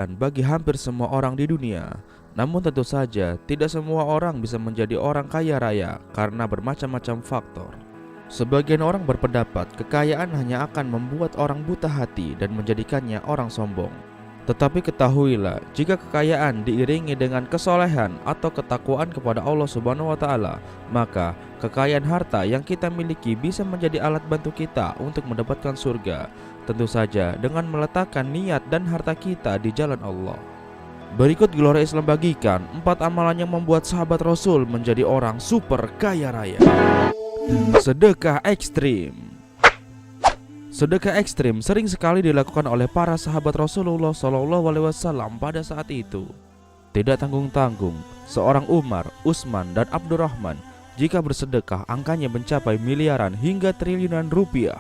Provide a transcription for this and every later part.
bagi hampir semua orang di dunia. Namun tentu saja tidak semua orang bisa menjadi orang kaya raya karena bermacam-macam faktor. Sebagian orang berpendapat kekayaan hanya akan membuat orang buta hati dan menjadikannya orang sombong. Tetapi ketahuilah, jika kekayaan diiringi dengan kesolehan atau ketakwaan kepada Allah Subhanahu wa Ta'ala, maka kekayaan harta yang kita miliki bisa menjadi alat bantu kita untuk mendapatkan surga. Tentu saja dengan meletakkan niat dan harta kita di jalan Allah. Berikut Gelora Islam bagikan 4 amalan yang membuat sahabat Rasul menjadi orang super kaya raya. Sedekah ekstrim. Sedekah ekstrim sering sekali dilakukan oleh para sahabat Rasulullah SAW pada saat itu. Tidak tanggung-tanggung, seorang Umar, Utsman, dan Abdurrahman jika bersedekah angkanya mencapai miliaran hingga triliunan rupiah.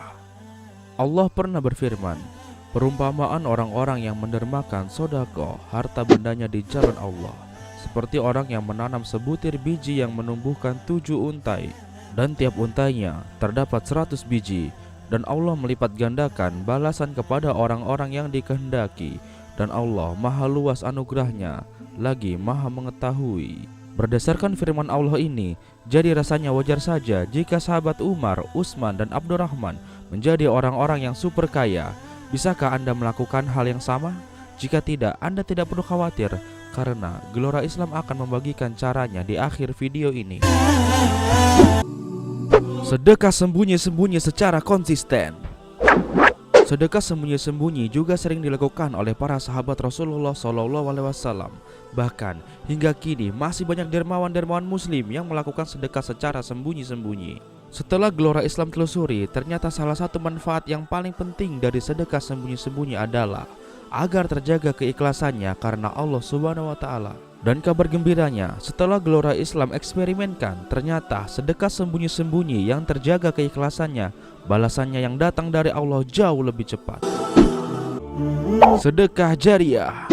Allah pernah berfirman, perumpamaan orang-orang yang mendermakan sedekah harta bendanya di jalan Allah seperti orang yang menanam sebutir biji yang menumbuhkan 7 untai, dan tiap untainya terdapat 100 biji, dan Allah melipat gandakan balasan kepada orang-orang yang dikehendaki, dan Allah maha luas anugerahnya, lagi maha mengetahui. Berdasarkan firman Allah ini, jadi rasanya wajar saja jika sahabat Umar, Utsman, dan Abdurrahman menjadi orang-orang yang super kaya. Bisakah Anda melakukan hal yang sama? Jika tidak, Anda tidak perlu khawatir, karena Gelora Islam akan membagikan caranya di akhir video ini. Sedekah sembunyi-sembunyi secara konsisten. Sedekah sembunyi-sembunyi juga sering dilakukan oleh para sahabat Rasulullah SAW. Bahkan hingga kini masih banyak dermawan-dermawan muslim yang melakukan sedekah secara sembunyi-sembunyi. Setelah Gelora Islam telusuri, ternyata salah satu manfaat yang paling penting dari sedekah sembunyi-sembunyi adalah agar terjaga keikhlasannya karena Allah Subhanahu wa Ta'ala. Dan kabar gembiranya, setelah Gelora Islam eksperimenkan, ternyata sedekah sembunyi-sembunyi yang terjaga keikhlasannya, balasannya yang datang dari Allah jauh lebih cepat. Sedekah jariah.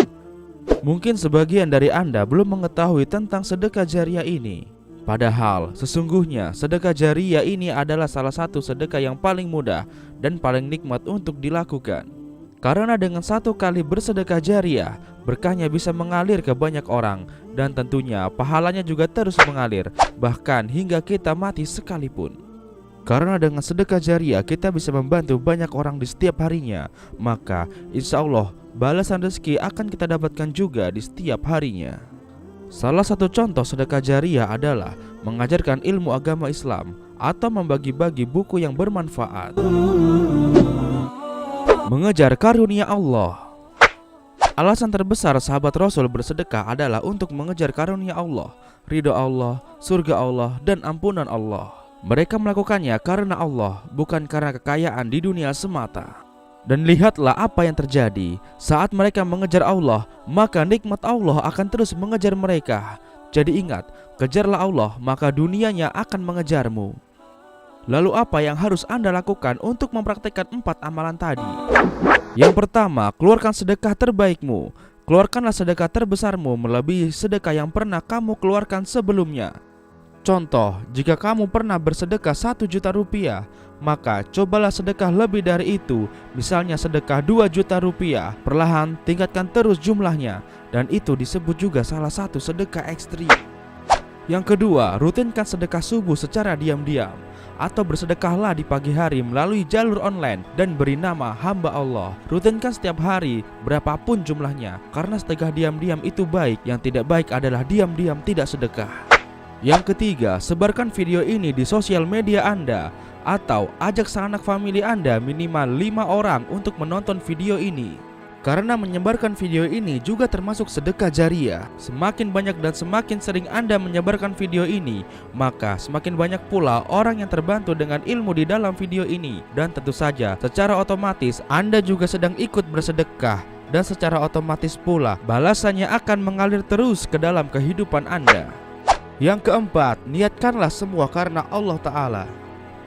Mungkin sebagian dari Anda belum mengetahui tentang sedekah jariah ini. Padahal sesungguhnya sedekah jariah ini adalah salah satu sedekah yang paling mudah dan paling nikmat untuk dilakukan. Karena dengan satu kali bersedekah jariah, berkahnya bisa mengalir ke banyak orang, dan tentunya pahalanya juga terus mengalir, bahkan hingga kita mati sekalipun. Karena dengan sedekah jariah kita bisa membantu banyak orang di setiap harinya, maka insya Allah balasan rezeki akan kita dapatkan juga di setiap harinya. Salah satu contoh sedekah jariah adalah mengajarkan ilmu agama Islam atau membagi-bagi buku yang bermanfaat. Mengejar karunia Allah. Alasan terbesar sahabat Rasul bersedekah adalah untuk mengejar karunia Allah, ridho Allah, surga Allah, dan ampunan Allah. Mereka melakukannya karena Allah, bukan karena kekayaan di dunia semata. Dan lihatlah apa yang terjadi. Saat mereka mengejar Allah, maka nikmat Allah akan terus mengejar mereka. Jadi ingat, kejarlah Allah, maka dunianya akan mengejarmu. Lalu apa yang harus Anda lakukan untuk mempraktikkan 4 amalan tadi? Yang pertama, keluarkan sedekah terbaikmu. Keluarkanlah sedekah terbesarmu melebihi sedekah yang pernah kamu keluarkan sebelumnya. Contoh, jika kamu pernah bersedekah 1 juta rupiah, maka cobalah sedekah lebih dari itu. Misalnya sedekah 2 juta rupiah. Perlahan tingkatkan terus jumlahnya, dan itu disebut juga salah satu sedekah ekstrim. Yang kedua, rutinkan sedekah subuh secara diam-diam, atau bersedekahlah di pagi hari melalui jalur online dan beri nama hamba Allah. Rutinkan setiap hari berapapun jumlahnya, karena sedekah diam-diam itu baik. Yang tidak baik adalah diam-diam tidak sedekah. Yang ketiga, sebarkan video ini di sosial media Anda, atau ajak sanak famili Anda minimal 5 orang untuk menonton video ini. Karena menyebarkan video ini juga termasuk sedekah jariah. Semakin banyak dan semakin sering Anda menyebarkan video ini, maka semakin banyak pula orang yang terbantu dengan ilmu di dalam video ini. Dan tentu saja secara otomatis Anda juga sedang ikut bersedekah, dan secara otomatis pula balasannya akan mengalir terus ke dalam kehidupan Anda. Yang keempat, niatkanlah semua karena Allah Ta'ala.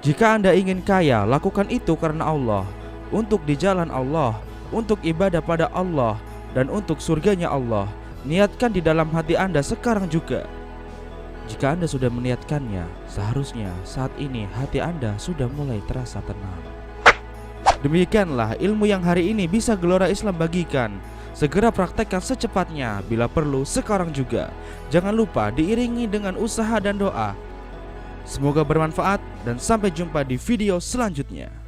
Jika Anda ingin kaya, lakukan itu karena Allah, untuk di jalan Allah, untuk ibadah pada Allah, dan untuk surganya Allah. Niatkan di dalam hati Anda sekarang juga. Jika Anda sudah meniatkannya, seharusnya saat ini hati Anda sudah mulai terasa tenang. Demikianlah ilmu yang hari ini bisa Gelora Islam bagikan. Segera praktekkan secepatnya, bila perlu sekarang juga. Jangan lupa diiringi dengan usaha dan doa. Semoga bermanfaat dan sampai jumpa di video selanjutnya.